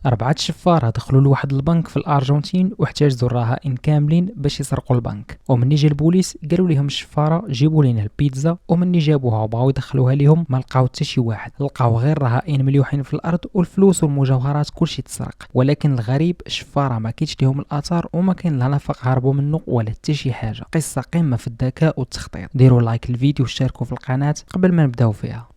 4 شفارة دخلوا لواحد البنك في الأرجنتين واحتجزوا الرهائن كاملين باش يسرقوا البنك، ومني جا البوليس قالوا لهم الشفارة جيبوا لينا البيتزا، ومني جابوها وبغاو يدخلوها ليهم ما لقاو حتى شي واحد، لقاو غير رهائن مليوحين في الأرض والفلوس والمجوهرات كلشي تسرق. ولكن الغريب الشفارة ما كاينش ليهم الآثار وما كاين لا نفق هربوا منه ولا حتى شي حاجة. قصة قمة في الذكاء والتخطيط. ديروا لايك للفيديو واشتركوا في القناة قبل ما نبداو فيها.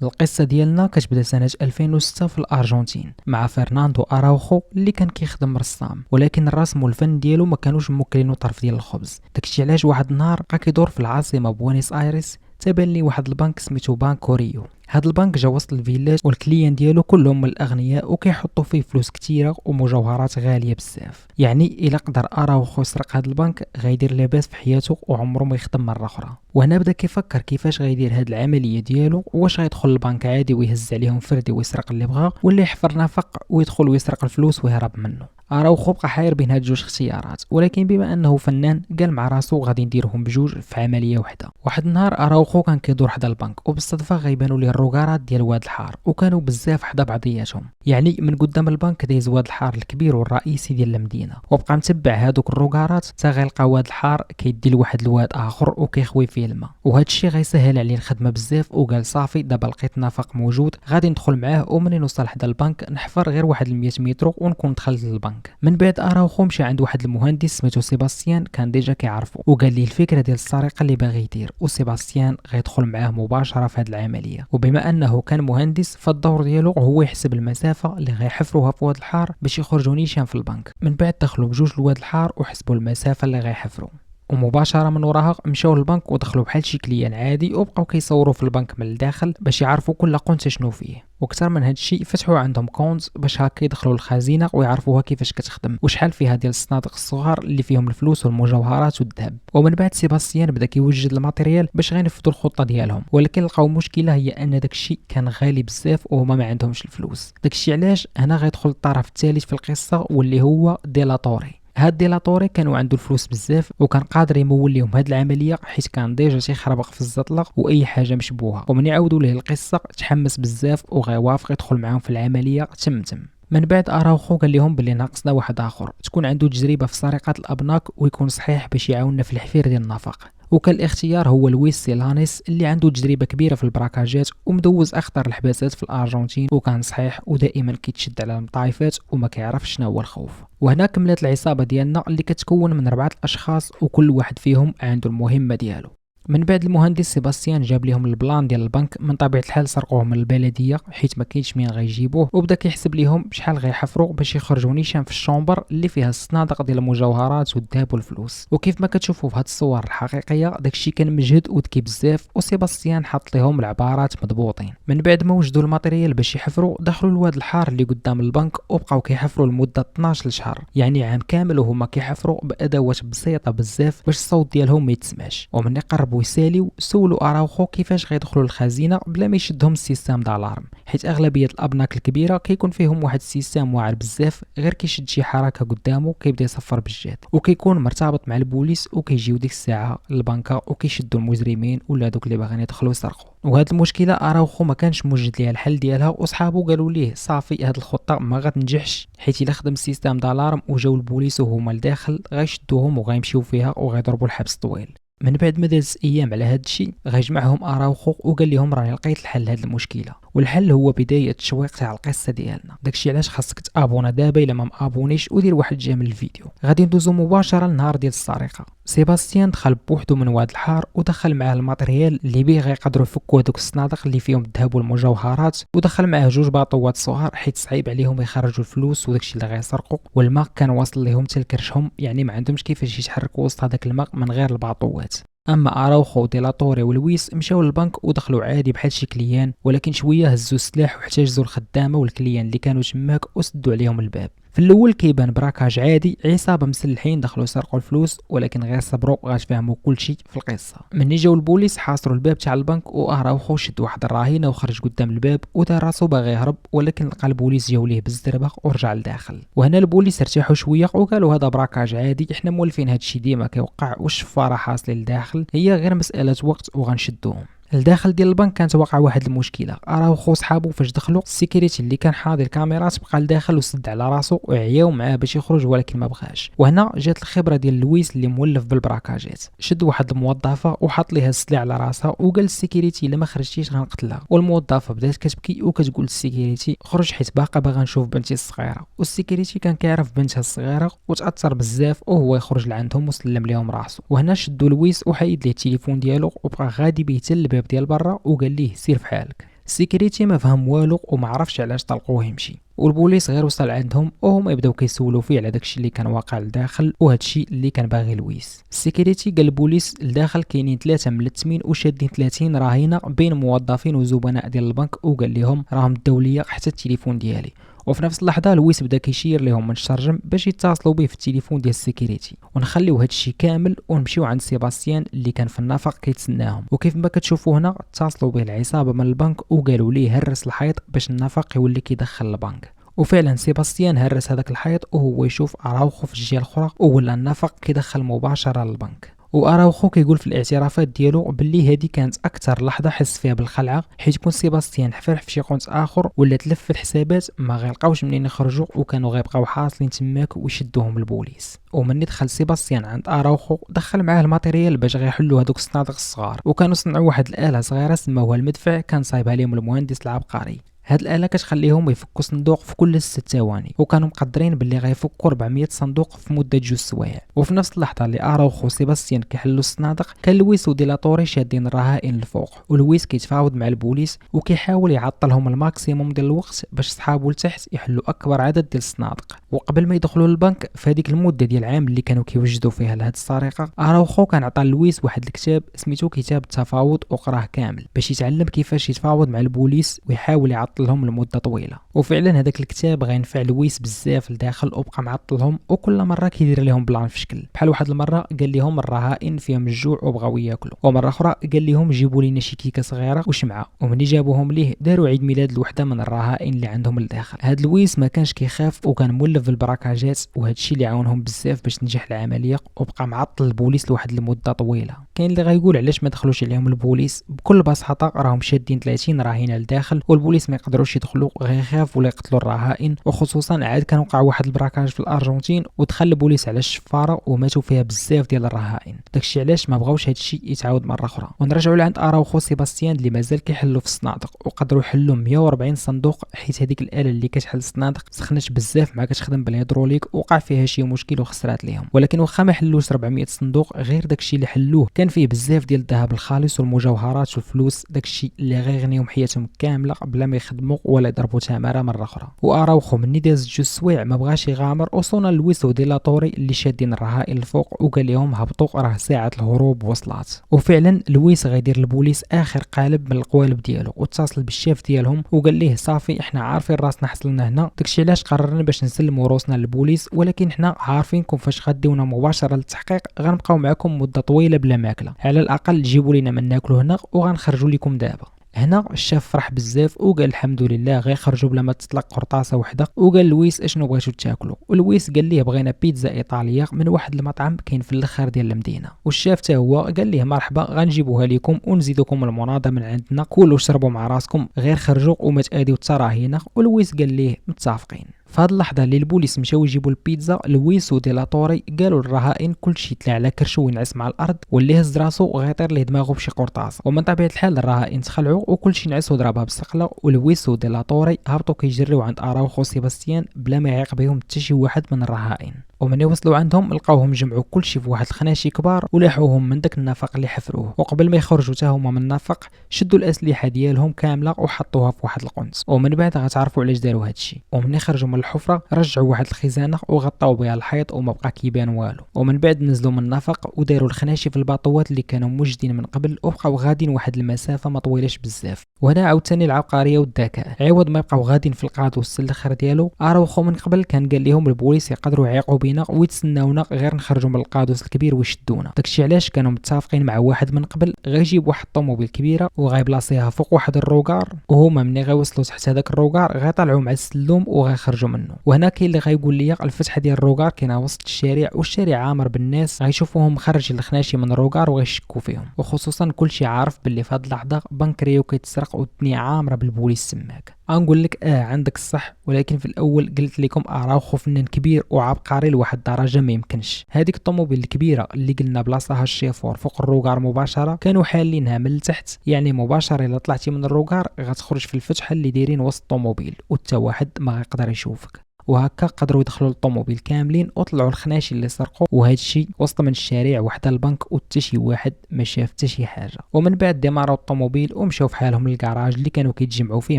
القصة ديالنا كتبدا سنة 2006 في الأرجنتين مع فرناندو أراوخو اللي كان كيخدم رسام، ولكن الرسم والفن ديالو ما كانوش موكلينو طرف ديال الخبز. داكشي علاش واحد النهار بقى كيدور في العاصمة بوينيس آيرس تبان لي واحد البنك سميتو بانكو ريو. هاد البنك جا وسط الفيلاج والكليان ديالو كلهم من الاغنياء وكيحطوا فيه فلوس كتيره ومجوهرات غاليه بزاف. يعني الا قدر اراوخو يسرق هاد البنك غيدير لاباس في حياته وعمره ما يخدم مره اخرى. وهنا بدا كيفكر كيفاش غيدير هاد العمليه ديالو، واش غيدخل البنك عادي ويهز عليهم فردي ويسرق اللي بغا، ولا يحفر نفق ويدخل ويسرق الفلوس ويهرب منه. اراوخو بقى حاير بين هاد جوج اختيارات، ولكن بما انه فنان قال مع راسو غادي نديرهم بجوج في عمليه واحده. واحد النهار اراوخو كان كيدور حدا البنك وبالصدفه غيبانوا ليه الروكارات ديال واد الحار، وكانوا بزاف حدا بعضياتهم. يعني من قدام البنك دايز واد الحار الكبير والرئيسي ديال المدينه، وبقى متبع هادوك الروكارات حتى غيلقى واد الحار كيدي لواحد الواد اخر وكيخوي فيه الماء. وهذا الشيء غيسهل عليه الخدمه بزاف، وقال صافي دابا لقيت نفق موجود غادي ندخل معاه، ومنين نوصل حدا البنك نحفر غير واحد 100 متر ونكون دخلت للبنك. من بعد اراوخو مشى عند واحد المهندس سميتو سيباستيان كان ديجا كيعرفو، وقال ليه الفكره ديال السرقه اللي باغي يدير، وسيباستيان غيدخل معاه مباشره في هذه العمليه. وبما انه كان مهندس فالدور ديالو هو يحسب المسافه اللي غيحفروها في واد الحار باش يخرجوا نيشان في البنك. من بعد دخلوا بجوج لواد الحار وحسبوا المسافه اللي غيحفروا، ومباشره من وراها مشاو للبنك ودخلوا بحال شي كليان عادي، وبقاو كيصوروا في البنك من الداخل باش يعرفوا كل قنت شنو فيه. وكثر من هذا الشيء فتحوا عندهم كونت باش هكا يدخلوا للخزينه ويعرفوها كيفاش كتخدم وشحال فيها ديال الصناديق الصغار اللي فيهم الفلوس والمجوهرات والذهب. ومن بعد سيباستيان بدا كيوجد الماتيريال باش غينفذوا الخطه ديالهم، ولكن لقاو مشكله هي ان داك الشيء كان غالي بزاف وهما ما عندهمش الفلوس. داك الشيء علاش هنا غيدخل الطرف الثالث في القصه واللي هو ديلاتوري. هاد ديلاتوري كانوا عنده الفلوس بزاف وكان قادر يمول لهم هاد العمليه، حيت كان ديجا تيخربق في الزطله واي حاجه مشبوهه. ومن يعاودوا ليه القصه تحمس بزاف وغيوافق يدخل معاهم في العمليه تم. من بعد اراوخو قال لهم بلي ناقصنا واحد اخر تكون عنده تجربه في سرقه الابناك ويكون صحيح باش يعاوننا في الحفير ديال النفق. وكان الاختيار هو لويس سيلانيس اللي عنده تجربه كبيره في البراكاجات ومدوز اخطر الحباسات في الارجنتين، وكان صحيح ودائما كيتشد على المطايفات وما كيعرفش شنو هو الخوف. وهنا كملت العصابه ديالنا اللي كتكون من 4 اشخاص وكل واحد فيهم عنده المهمه ديالو. من بعد المهندس سيباستيان جاب لهم البلان ديال البنك، من طبيعه الحال سرقوه من البلديه حيت ما كاينش مين غيجيبوه، وبدا كيحسب لهم شحال غيحفروا باش يخرجوا نيشان في الشومبر اللي فيها الصنادق ديال المجوهرات والذهب والفلوس. وكيف ما كتشوفوا في هاد الصور الحقيقيه داكشي كان مجهد وذكي بزاف، وسيباستيان حط لهم العبارات مضبوطين. من بعد ما وجدوا الماتيريال باش يحفروا دخلوا لواد الحار اللي قدام البنك وبقاو كيحفروا لمده 12 شهر، يعني عام كامل وهما كيحفروا بادوات بسيطه بزاف باش الصوت ديالهم ما يتسمعش. ومن قربوا يساليو سولوا اراوخو كيفاش غيدخلوا للخزينه بلا ما يشدهم السيستم دالارم، حيت اغلبيه الابناك الكبيره كيكون فيهم واحد السيستم واعر بزاف، غير كيشد شي حركه قدامه كيبدا يصفر بالجهد، وكيكون مرتبط مع البوليس وكيجيو ديك الساعه للبنكه وكيشدوا المجرمين ولا دوك اللي باغيين يدخلوا يسرقوا. وهاد المشكله اراوخو ما كانش موجد ليها الحل ديالها، وصحابو قالوا ليه صافي هاد الخطه ما غتنجحش، حيت الا خدم السيستم دالارم وجاو البوليس وهما لداخل غيشدوهم وغيمشيو فيها وغيضربوا الحبس طويل. من بعد ما داز ايام على هاد الشيء غيجمعهم اراوخو وقال لهم راني لقيت الحل لهاد المشكله، والحل هو بدايه التشويق تاع القصه ديالنا. داكشي علاش خاصك تابونا دابا الا ما مابونيش ودير واحد جيم للفيديو. غادي ندوزو مباشره للنهار ديال السرقه. سيباستيان دخل بوحدو من واد الحار ودخل معاه الماتريال اللي بيه غيقدروا يفكوا هذوك الصناديق اللي فيهم الذهب والمجوهرات، ودخل معاه 2 باطوات صغار حيت صعيب عليهم يخرجوا الفلوس وداكشي اللي غيسرقوا، والماء كان واصل لهم حتى لكرشهم، يعني ما عندهمش كيفاش يتحركوا وسط هذاك الماء من غير الباطوات. اما اراوخو وديلاتوري ولويس مشاو للبنك ودخلوا عادي بحال شي كليان، ولكن شويه هزوا السلاح واحتجزوا الخدامه والكليان اللي كانوا تماك وسدوا عليهم الباب. في الاول كيبان براكاج عادي، عصابه مسلحين دخلوا سرقوا الفلوس، ولكن غير صبروا غتفهموا كل شيء في القصه. مني جاو البوليس حاصروا الباب تاع البنك، واراوخو شد واحد الراهينه وخرج قدام الباب ودار راسو باغي يهرب، ولكن لقى البوليس جاو ليه بالزربه ورجع لداخل. وهنا البوليس ارتاحوا شويه وقالوا هذا براكاج عادي، احنا مولفين هادشي ديما كيوقع والشفاره حاصلين لداخل، هي غير مساله وقت وغنشدوهم. لداخل ديال البنك كانت واقع واحد المشكله، اراوخو صحابو فاش دخلوا السيكوريتي اللي كان حاضر الكاميرات بقى لداخل وسد على راسو وعياو معاه باش يخرج ولكن ما بغاش. وهنا جات الخبره ديال لويس اللي مولف بالبراكاجات، شد واحد الموظفه وحط ليها السلاح على راسها وقال السيكوريتي الا ما خرجتيش غنقتلها، والموظفه بدات كتبكي وكتقول للسيكوريتي خرج حيت باقا باغا نشوف بنتي الصغيره. والسيكوريتي كان كيعرف بنتها الصغيره وتاثر بزاف وهو يخرج لعندهم وسلم ليهم راسو. وهنا شدوا لويس وحيد ليه التليفون ديالو وبقى غادي بيه حتى الباب ديال برا وقال ليه سير فحالك. السيكوريتي ما فهم والو وما عرفش علاش طلقوه يمشي، والبوليس غير وصل عندهم وهما يبداو كيسولوا فيه على داكشي اللي كان واقع لداخل وهادشي اللي كان باغي لويس. السيكوريتي قال البوليس لداخل كاينين 3 ملتمين وشادين 30 راهينه بين موظفين وزبناء ديال البنك، وقال لهم راهم داو ليا حتى التليفون ديالي. وفي نفس اللحظه لويس بدا كيشير لهم من الشرجم باش يتصلوا به في التليفون ديال السيكوريتي. ونخليو هادشي كامل ونمشيو عند سيباستيان اللي كان في النفق كيتسناهم. وكيف ما كتشوفوا هنا اتصلوا به العصابه من البنك وقالوا ليه هرس الحيط باش النفق يولي كيدخل البنك. وفعلا سيباستيان هرس هذاك الحيط وهو يشوف اراوخو في الجهه الاخرى ولا النفق كيدخل مباشره للبنك. واراوخو كيقول في الاعترافات ديالو باللي هذه كانت اكثر لحظه حس فيها بالخلعه، حيت كون سيباستيان حفر في شي قنت اخر ولا تلف في الحسابات ما غيلقاوش منين يخرجوا وكانوا غيبقاو حاصلين تماك ويشدوهم البوليس. ومني دخل سيباستيان عند اراوخو دخل معاه الماتيريال باش غيحلوا هذوك الصناديق الصغار، وكانوا صنعوا واحد الاله صغيره سماوها المدفع كان صايبها لهم المهندس العبقري. هاد الآلة كتخليهم يفكوا صندوق في كل 6 ثواني، وكانوا مقدرين باللي غيفكوا 400 صندوق في مدة 2 سوايع. وفي نفس اللحظة اللي اراوخو وسيباستيان كيحلوا الصناديق كان لويس وديلاتوري شادين الرهائن الفوق، ولويس كيتفاوض مع البوليس وكيحاول يعطلهم الماكسيموم ديال الوقت باش صحابو لتحت يحلوا اكبر عدد ديال الصناديق. وقبل ما يدخلوا للبنك في هذيك المدة ديال العام اللي كانوا كيوجدوا فيها لهاد السرقة، اراوخو كان عطى لويس واحد الكتاب سميتو كتاب التفاوض وقراه كامل باش يتعلم كيفاش يتفاوض مع البوليس ويحاول يعطلهم لمده طويله. وفعلا هذاك الكتاب غينفع لويس بزاف لداخل وبقى معطلهم، وكل مره كيدير لهم بلان في شكل. بحال واحد المره قال لهم الرهائن فيهم الجوع وبغاو ياكلوا، ومره اخرى قال لهم جيبوا لنا شي كيكه صغيره وشمعه، ومني جابوهم ليه داروا عيد ميلاد لوحده من الرهائن اللي عندهم لداخل. هاد لويس ما كانش كيخاف وكان مولف بالبراكاجات، وهذا الشيء اللي عاونهم بزاف باش تنجح العمليه، وبقى معطل البوليس لواحد المده طويله. كاين اللي غيقول علاش ما دخلوش عليهم البوليس، بكل بساطه راهم شادين 30 راهينه لداخل والبوليس ما يقدروش يدخلوا، غيخافوا ولا يقتلوا الرهائن. وخصوصا عاد كان وقع واحد البراكاج في الارجنتين ودخل البوليس على الشفاره وماتوا فيها بزاف ديال الرهائن، داكشي علاش ما بغاوش هادشي يتعاود مره اخرى. ونرجعوا لعند اراوخو سيباستيان اللي مازال كيحلوا في الصناديق، وقدروا يحلوا 140 صندوق، حيت هذيك الاله اللي كتحل الصناديق سخنت بزاف مع كتخدم بالهيدروليك وقع فيها شي مشكل وخسرات ليهم. ولكن واخا ما حلوش 400 صندوق، غير داكشي اللي حلوه كان فيه بزاف ديال الذهب الخالص والمجوهرات والفلوس، داكشي اللي غيغنيهم حياتهم كامله بلا ما يخدموا ولا يضربوا تماره مره اخرى. واراوخو مني داز 2 سوايع ما بغاش يغامر، وصلنا لويس وديلاتوري اللي شادين الرهائن الفوق وقال لهم هبطوا راه ساعه الهروب وصلات. وفعلا لويس غيدير البوليس اخر قالب من القوالب ديالو، واتصل بالشيف ديالهم وقال ليه صافي احنا عارفين راسنا حصلنا هنا، داكشي علاش قررنا باش نسلموا روسنا للبوليس، ولكن حنا عارفينكم فاش غديونا مباشره للتحقيق غنبقاو معكم مده طويله بلا ماكله، على الاقل جيبوا لنا ما ناكلوا هنا وغنخرجوا لكم دابا. هنا الشاف فرح بزاف وقال الحمد لله غيخرجوا بلا ما تطلق قرطاسه وحده. وقال لويس اشنو بغيتو تاكلوا، ولويس قال ليه بغينا بيتزا ايطاليه من واحد المطعم كاين في الاخر ديال المدينه. والشاف حتى هو قال ليه مرحبا غنجيبوها لكم ونزيدوكم المناضه من عندنا، كلوا وشربوا مع راسكم غير خرجوا وما تاديو التراهينه. ولويس قال ليه متفقين. في هاد اللحظه اللي البوليس مشاو يجيبوا البيتزا، لويس وديلاتوري قالوا للرهائن كلشي يطلع على كرشو وينعس مع الارض، واللي هز راسو غيطير ليه دماغه بشي قرطاس. ومن طبيعه الحال الرهائن تخلعوا وكلشي نعس وضربها بالسقله، ولويس وديلاتوري هبطوا كيجريو عند اراوخو سيباستيان بلا ما يعيق بهم حتى شي واحد من الرهائن. ومن وصلوا عندهم لقاوهم جمعوا كلشي في واحد الخناشي كبار ولاحوهم من داك النفق اللي حفروه، وقبل ما يخرجوا حتى هما من النفق شدوا الاسلحه ديالهم كامله وحطوها في واحد القنص. ومن بعد غتعرفوا علاش داروا هادشي. ومن خرجوا من الحفره رجعوا واحد الخزانه وغطاو بها الحيط وما بقى كيبان والو. ومن بعد نزلوا من النفق وداروا الخناشي في الباطوات اللي كانوا موجدين من قبل، وبقاو غادين واحد المسافه ما طويلش بزاف. وهنا عاوتاني العبقريه والذكاء، عوض ما يبقاو غادين في القاض والسلخر ديالو، اراوخو من قبل كان قال لهم البوليس يقدروا يعيقوا فينا ويتسناونا غير نخرجوا من القادوس الكبير ويشدونا. داكشي علاش كانوا متفقين مع واحد من قبل غيجيب واحد الطوموبيل كبيره وغيبلاصيها فوق واحد الروكار، وهما ملي غيوصلوا تحت هذاك الروكار غيطلعوا مع السلوم وغيخرجوا منه. وهنا كاين اللي غيقول لي الفتحه ديال الروكار كاينه وسط الشارع والشارع عامر بالناس، غيشوفوهم خرج الخناشي من الروكار وغيشكوا فيهم، وخصوصا كلشي عارف باللي في هاد اللحظه بنك ريو كيتسرق والدنيا عامره بالبوليس سماك. غنقول لك عندك الصح، ولكن في الاول قلت لكم اراوخو فنان كبير وعبقري لواحد الدرجه ما يمكنش. هذيك الطوموبيل الكبيره اللي قلنا بلاصتها الشيفور فوق الروكار مباشره كانوا حالينها من التحت، يعني مباشره الا طلعتي من الروكار غتخرج في الفتحه اللي دايرين وسط الطوموبيل وحتى واحد ما غيقدر يشوفك. وهكا قدروا يدخلوا للطوموبيل كاملين وطلعوا الخناشي اللي سرقوا، وهذا الشيء وسط من الشارع وحتى البنك وحتى شي واحد ما شاف حتى شي حاجه. ومن بعد دمروا الطوموبيل ومشاو في حالهم للكراج اللي كانوا كيتجمعوا فيه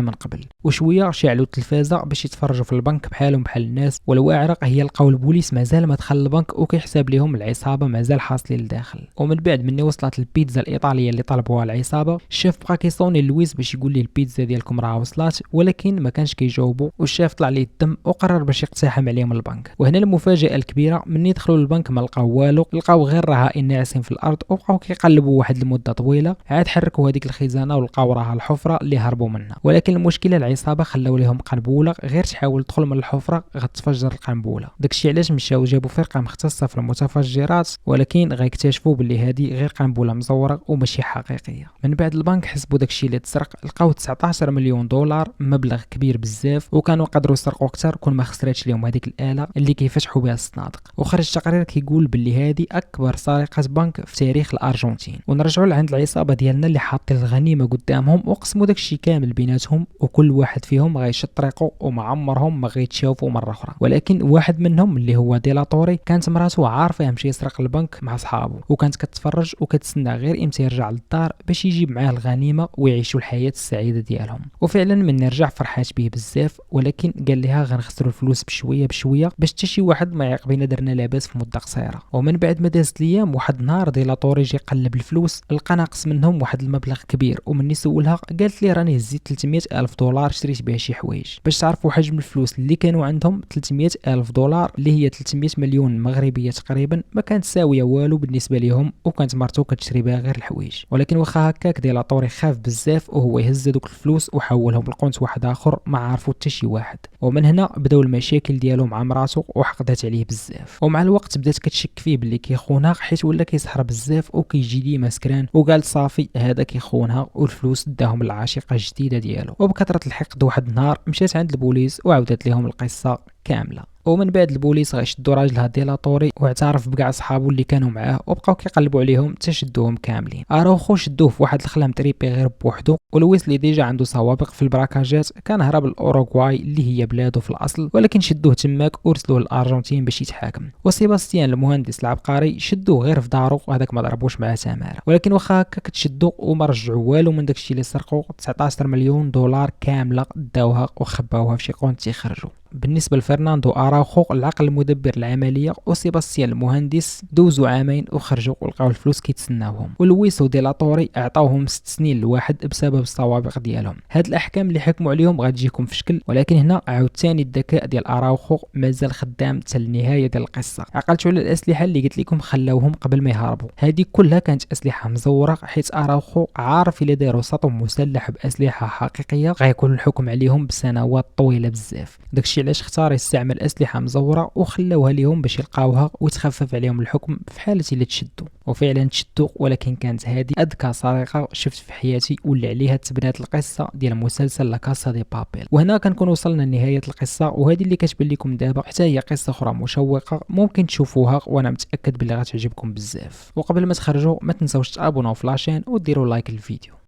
من قبل، وشويه شعلوا التلفازه باش يتفرجوا في البنك بحالهم بحال الناس. والواعره هي لقاو البوليس مازال ما دخل البنك وكيحسب لهم العصابه مازال حاصلين لداخل. ومن بعد مني وصلت البيتزا الايطاليه اللي طلبوها العصابه، الشيف بقى كيصوني لويس باش يقول لي البيتزا ديالكم راه وصلات، ولكن ما كانش كيجاوبوا، والشيف طلع ليه الدم وقرر باش يقتحم عليهم البنك. وهنا المفاجاه الكبيره، مني دخلوا للبنك ما لقاو والو، لقاو غير رهائن ناعسين في الارض وبقاو كيقلبوا واحد المده طويله، عاد حركوا هذيك الخزانه ولقاو راها الحفره اللي هربوا منها. ولكن المشكله العصابه خلاو لهم قنبوله، غير تحاول تدخل من الحفره غتفجر القنبوله. داكشي علاش مشاو جابوا فرقه مختصه في المتفجرات، ولكن غيكتشفوا باللي هذه غير قنبوله مزوره وماشي حقيقيه. من بعد البنك حسبوا داكشي اللي تسرق، لقاو 19 مليون دولار، مبلغ كبير بزاف، وكانوا قدروا يسرقوا اكثر كون ما خسراتش لهم هذيك الاله اللي كيفتحوا بها الصنادق. وخرج تقرير كيقول باللي هذه اكبر سرقه بنك في تاريخ الارجنتين. ونرجعوا لعند العصابه ديالنا اللي حاطين الغنيمه قدامهم وقسموا داكشي كامل بيناتهم، وكل واحد فيهم غيشد طريقه وما عمرهم ما غيتشافوا مره اخرى. ولكن واحد منهم اللي هو ديلاتوري كانت مراته عارفه يمشي يسرق البنك مع صحابه، وكانت كتفرج وكتسنى غير امتى يرجع للدار باش يجيب معاه الغنيمه ويعيشوا الحياه السعيده ديالهم. وفعلا من رجع فرحات به بزاف، ولكن قال لها غنخسروا الفلوس بشويه بشويه باش حتى شي واحد ما يعقبينا درنا لاباس في مده قصيره. ومن بعد ما دازت الايام، واحد النهار ديلاتوري جي قلب الفلوس لقى ناقص منهم واحد المبلغ كبير، ومني سولها قالت لي راني هزيت 300 الف دولار شريت بها شي حوايج. باش تعرفوا حجم الفلوس اللي كانوا عندهم، 300 الف دولار اللي هي 300 مليون مغربيه تقريبا ما كانت ساويه والو بالنسبه لهم، وكانت مرتو كتشري بها غير الحوايج. ولكن واخا هكاك ديلاتوري خاف بزاف وهو يهز دوك الفلوس وحولهم لقونت واحد اخر ما عرفوا حتى شي واحد. ومن هنا بداو المشاكل ديالو مع مراته وحقدت عليه بزاف، ومع الوقت بدات كتشك فيه باللي كيخونها حيت ولا كيسحر بزاف وكيجي ديما سكران، وقال صافي هذا كيخونها، والفلوس داهم للعاشقه الجديده ديالو. وبكثره الحقد واحد النهار مشات عند البوليس وعاودت لهم القصه كامله. ومن بعد البوليس غيشدوا راجلها ديلاتوري واعترف بكاع صحابو اللي كانوا معاه، وبقاو كيقلبوا عليهم تشدوهم كاملين. اراوخو شدوه في واحد الخلام تريبي غير بوحدو، ولويس اللي ديجا عنده سوابق في البراكاجات كان هرب لاوروغواي اللي هي بلاده في الاصل، ولكن شدوه تماك وارسلوه للارجنتين باش يتحاكم. وسيباستيان المهندس العبقري شدوه غير في دارو، وهذاك ما ضربوش معاه تماره. ولكن واخا هكا كتشدو وما رجعوا والو من داكشي اللي سرقوا، 19 مليون دولار كامله داوها وخباوها في شي كونت تيخرجوا. بالنسبه لفرناندو اراوخو العقل المدبر العمليه وسيباستيان المهندس دوزوا عامين وخرجوا ولقاو الفلوس كيتسناوهم. ولويس وديلاتوري اعطاوهم 6 سنين لواحد بسبب السوابق ديالهم. هاد الاحكام اللي حكموا عليهم غتجيكم في شكل، ولكن هنا عاوتاني الذكاء ديال اراوخو مازال خدام حتى النهايه ديال القصه. عقلتوا على الاسلحه اللي قلت لكم خلاوهم قبل ما يهربوا، هذه كلها كانت اسلحه مزوره، حيت اراوخو عارف الا داروا سطو مسلح باسلحه حقيقيه غيكون الحكم عليهم بسنوات طويله بزاف. داكشي علاش اختار يستعمل اسلحه مزوره وخلاوها ليهم باش يلقاوها ويتخفف عليهم الحكم في حاله الا تشدوا. وفعلا تشدوا، ولكن كانت هذه اذكى سرقه شفت في حياتي، واللي عليها تبنات القصه ديال مسلسل لا كاسا دي بابيل. وهنا كنكون وصلنا لنهايه القصه، وهذه اللي كتبان لكم دابا حتى هي قصه اخرى مشوقه ممكن تشوفوها، وانا متاكد بلي غتعجبكم بزاف. وقبل ما تخرجوا ما تنساوش تابوناو في لاشين وديروا لايك للفيديو.